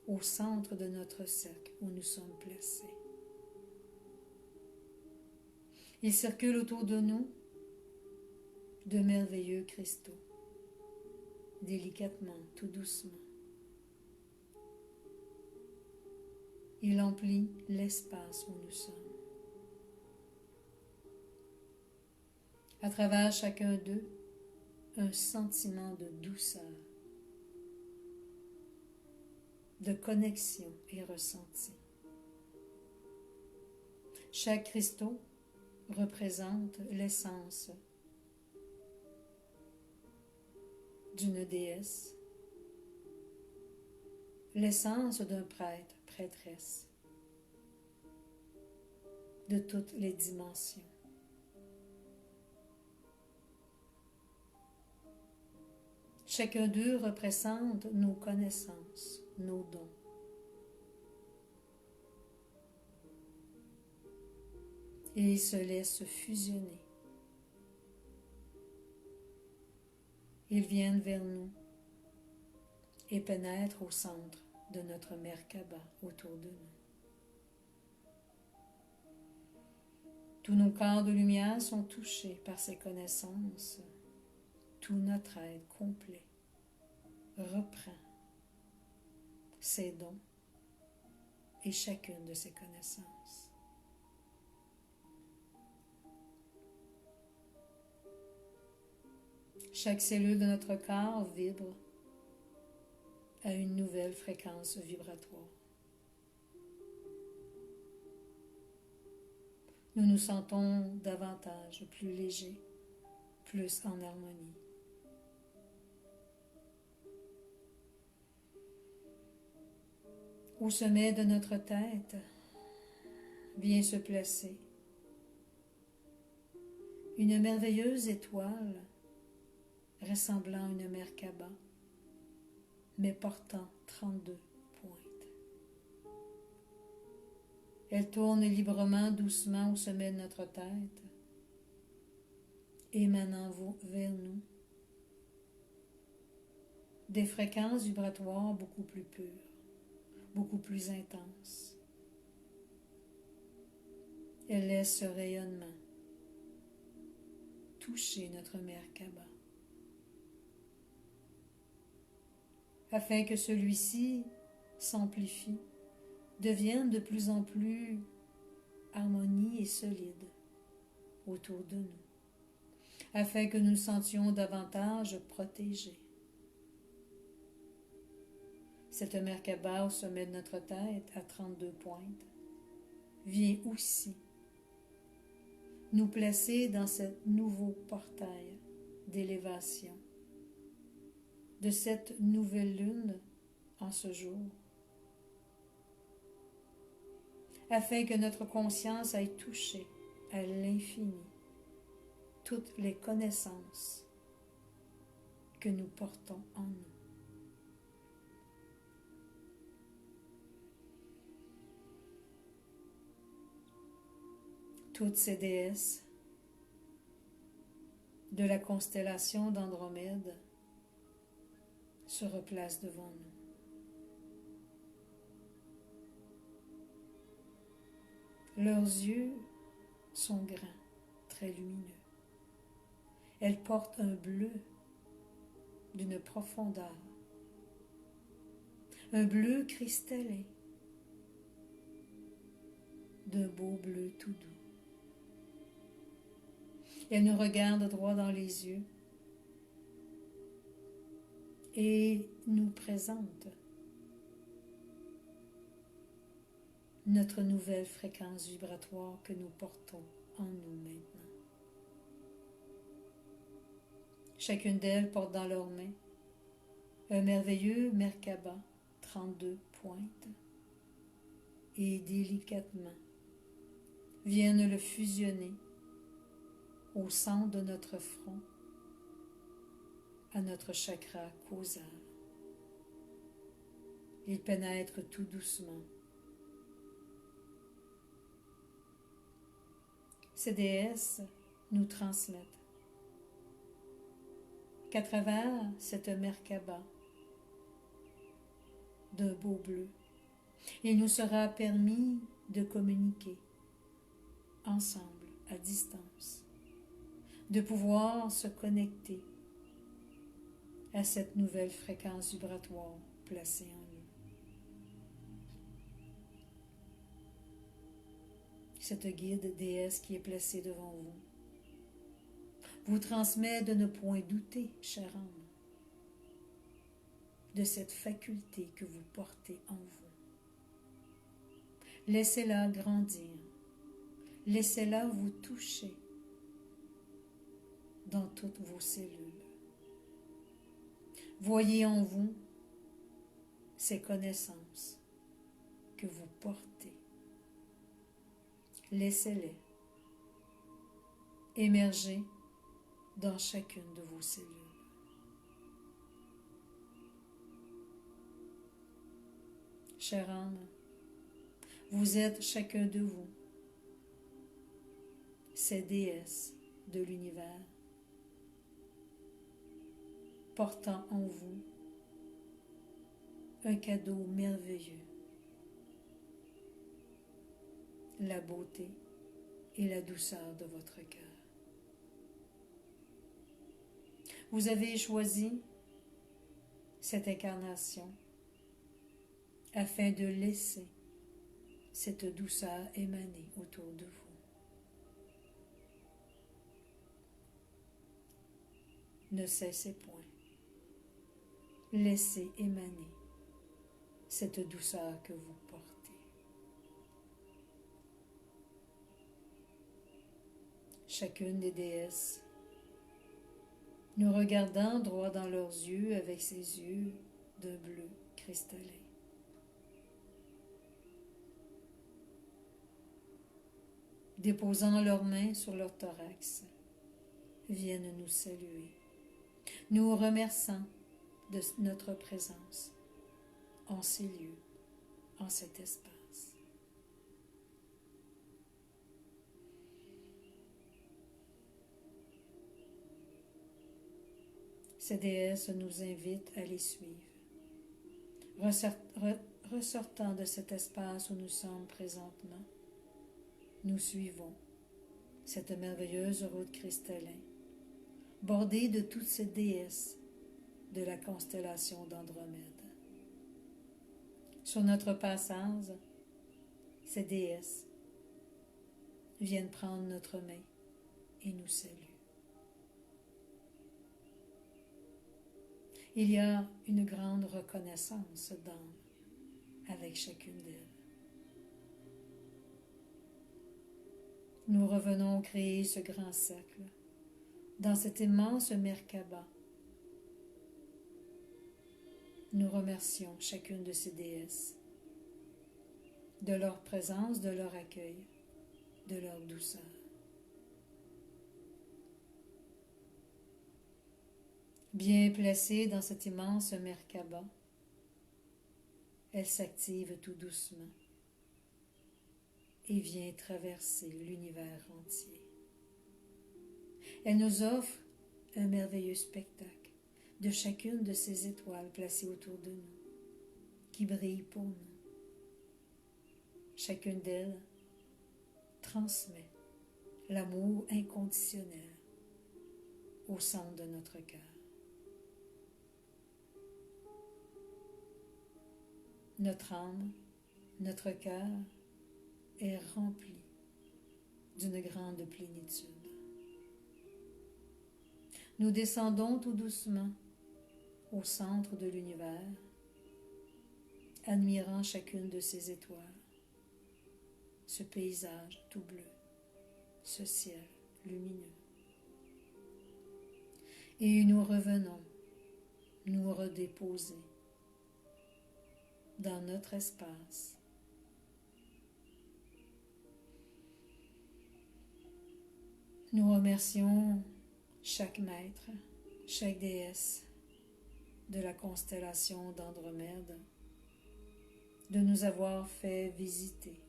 au centre de notre cercle où nous sommes placés. Il circule autour de nous de merveilleux cristaux, délicatement, tout doucement. Il emplit l'espace où nous sommes. À travers chacun d'eux, un sentiment de douceur, de connexion est ressenti. Chaque cristaux représente l'essence d'une déesse, l'essence d'un prêtre, prêtresse, de toutes les dimensions. Chacun d'eux représente nos connaissances, nos dons. Et ils se laissent fusionner. Ils viennent vers nous et pénètrent au centre de notre Merkaba autour de nous. Tous nos corps de lumière sont touchés par ces connaissances. Tout notre être complet reprend ses dons et chacune de ses connaissances. Chaque cellule de notre corps vibre à une nouvelle fréquence vibratoire. Nous nous sentons davantage plus légers, plus en harmonie. Au sommet de notre tête vient se placer une merveilleuse étoile ressemblant à une Merkaba, mais portant 32 pointes. Elle tourne librement, doucement au sommet de notre tête, émanant vers nous des fréquences vibratoires beaucoup plus pures, beaucoup plus intenses. Elle laisse ce rayonnement toucher notre Merkaba, afin que celui-ci s'amplifie, devienne de plus en plus harmonie et solide autour de nous, afin que nous nous sentions davantage protégés. Cette Merkaba au sommet de notre tête, à 32 pointes, vient aussi nous placer dans ce nouveau portail d'élévation de cette nouvelle lune en ce jour, afin que notre conscience aille toucher à l'infini toutes les connaissances que nous portons en nous. Toutes ces déesses de la constellation d'Andromède se replacent devant nous. Leurs yeux sont grands, très lumineux. Elles portent un bleu d'une profondeur, un bleu cristallin, d'un beau bleu tout doux. Elles nous regardent droit dans les yeux et nous présentent notre nouvelle fréquence vibratoire que nous portons en nous maintenant. Chacune d'elles porte dans leurs mains un merveilleux Merkaba, 32 pointes, et délicatement viennent le fusionner au centre de notre front, à notre chakra causal. Il pénètre tout doucement. Ces déesses nous transmettent qu'à travers cette Merkaba d'un beau bleu, il nous sera permis de communiquer ensemble à distance, de pouvoir se connecter à cette nouvelle fréquence vibratoire placée en nous. Cette guide déesse qui est placée devant vous transmet de ne point douter, chère âme, de cette faculté que vous portez en vous. Laissez-la grandir, laissez-la vous toucher dans toutes vos cellules. Voyez en vous ces connaissances que vous portez. Laissez-les émerger dans chacune de vos cellules. Chère âme, vous êtes chacun de vous ces déesses de l'univers, portant en vous un cadeau merveilleux, la beauté et la douceur de votre cœur. Vous avez choisi cette incarnation afin de laisser cette douceur émaner autour de vous. Ne cessez point. Laissez émaner cette douceur que vous portez. Chacune des déesses, nous regardant droit dans leurs yeux avec ses yeux d'un bleu cristallin. Déposant leurs mains sur leur thorax, viennent nous saluer, nous remerciant de notre présence en ces lieux, en cet espace. Ces déesses nous invitent à les suivre, ressortant de cet espace où nous sommes présentement. Nous suivons cette merveilleuse route cristalline, bordée de toutes ces déesses de la constellation d'Andromède. Sur notre passage, ces déesses viennent prendre notre main et nous saluent. Il y a une grande reconnaissance d'âme avec chacune d'elles. Nous revenons créer ce grand cercle dans cet immense Merkaba. Nous remercions chacune de ces déesses de leur présence, de leur accueil, de leur douceur. Bien placée dans cet immense Merkaba, elle s'active tout doucement et vient traverser l'univers entier. Elle nous offre un merveilleux spectacle de chacune de ces étoiles placées autour de nous, qui brillent pour nous. Chacune d'elles transmet l'amour inconditionnel au centre de notre cœur. Notre âme, notre cœur est rempli d'une grande plénitude. Nous descendons tout doucement au centre de l'univers, admirant chacune de ces étoiles, ce paysage tout bleu, ce ciel lumineux. Et nous revenons nous redéposer dans notre espace. Nous remercions chaque maître, chaque déesse de la constellation d'Andromède de nous avoir fait visiter,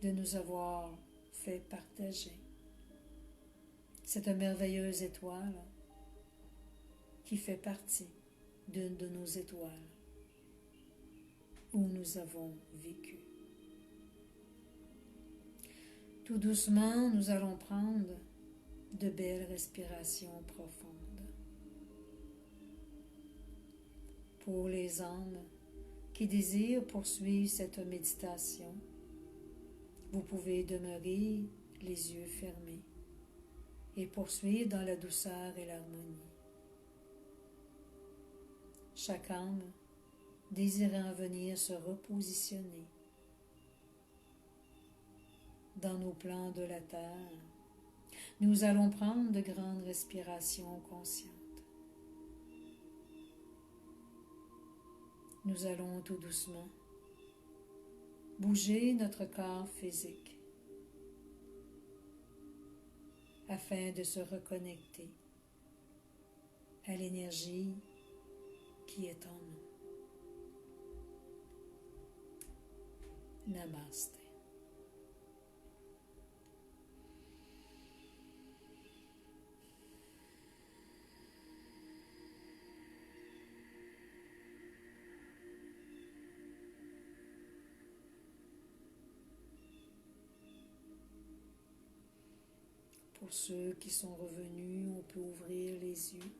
de nous avoir fait partager cette merveilleuse étoile qui fait partie d'une de nos étoiles où nous avons vécu. Tout doucement, nous allons prendre de belles respirations profondes. Pour les âmes qui désirent poursuivre cette méditation, vous pouvez demeurer les yeux fermés et poursuivre dans la douceur et l'harmonie. Chaque âme désirant venir se repositionner dans nos plans de la terre, nous allons prendre de grandes respirations conscientes. Nous allons tout doucement bouger notre corps physique afin de se reconnecter à l'énergie qui est en nous. Namasté. Pour ceux qui sont revenus, on peut ouvrir les yeux.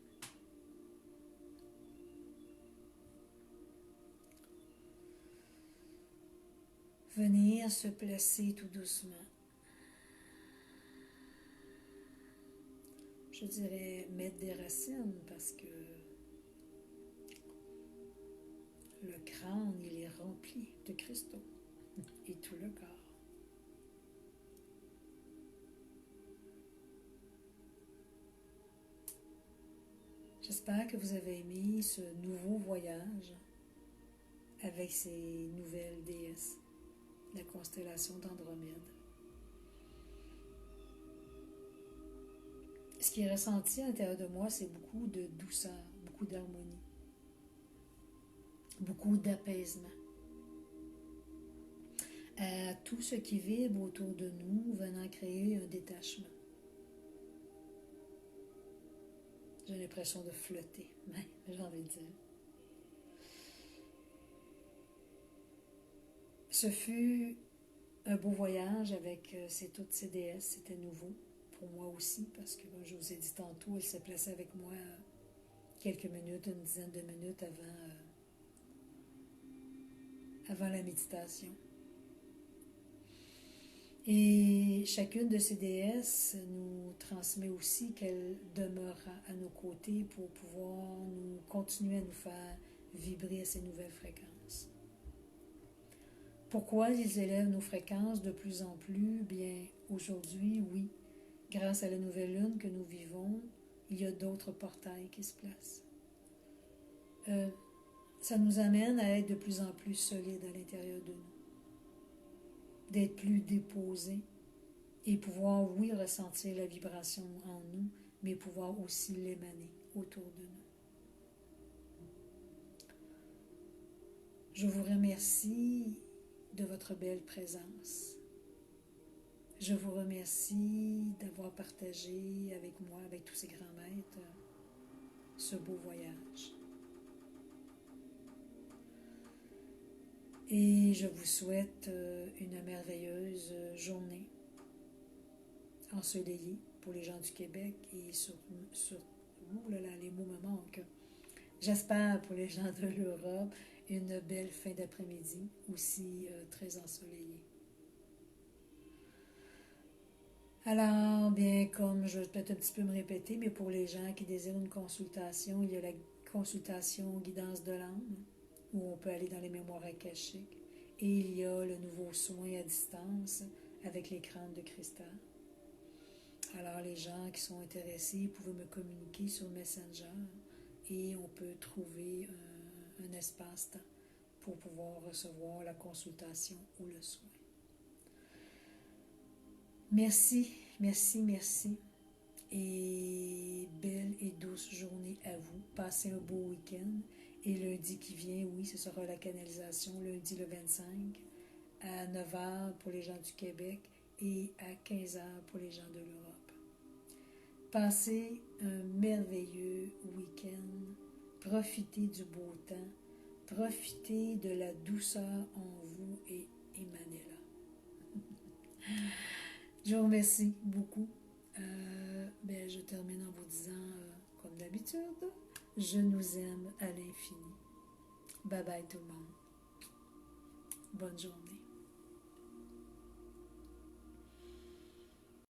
Venir se placer tout doucement. Je dirais mettre des racines parce que le crâne, il est rempli de cristaux et tout le corps. J'espère que vous avez aimé ce nouveau voyage avec ces nouvelles déesses, la constellation d'Andromède. Ce qui est ressenti à l'intérieur de moi, c'est beaucoup de douceur, beaucoup d'harmonie, beaucoup d'apaisement. À tout ce qui vibre autour de nous, venant créer un détachement. J'ai l'impression de flotter, j'ai envie de dire. Ce fut un beau voyage avec toutes ces déesses, c'était nouveau pour moi aussi, parce que comme je vous ai dit tantôt, elle s'est placée avec moi quelques minutes, une dizaine de minutes avant la méditation. Et chacune de ces déesses nous transmet aussi qu'elle demeurera à nos côtés pour pouvoir nous continuer à nous faire vibrer à ces nouvelles fréquences. Pourquoi ils élèvent nos fréquences de plus en plus? Bien, aujourd'hui, oui, grâce à la nouvelle lune que nous vivons, il y a d'autres portails qui se placent. ça nous amène à être de plus en plus solides à l'intérieur de nous, d'être plus déposés et pouvoir, oui, ressentir la vibration en nous, mais pouvoir aussi l'émaner autour de nous. Je vous remercie de votre belle présence. Je vous remercie d'avoir partagé avec moi, avec tous ces grands maîtres, ce beau voyage. Et je vous souhaite une merveilleuse journée ensoleillée pour les gens du Québec et les mots me manquent. J'espère pour les gens de l'Europe une belle fin d'après-midi aussi très ensoleillée. Alors, bien, comme je vais peut-être un petit peu me répéter, mais pour les gens qui désirent une consultation, il y a la consultation guidance de l'âme, où on peut aller dans les mémoires akashiques. Et il y a le nouveau soin à distance avec les crânes de cristal. Alors, les gens qui sont intéressés peuvent me communiquer sur Messenger et on peut trouver un espace-temps pour pouvoir recevoir la consultation ou le soin. Merci, merci, merci. Et belle et douce journée à vous. Passez un beau week-end. Et lundi qui vient, oui, ce sera la canalisation, lundi le 25, à 9h pour les gens du Québec et à 15h pour les gens de l'Europe. Passez un merveilleux week-end. Profitez du beau temps. Profitez de la douceur en vous et émanez-la. Je vous remercie beaucoup. Je termine en vous disant, comme d'habitude, je nous aime à l'infini. Bye bye tout le monde. Bonne journée.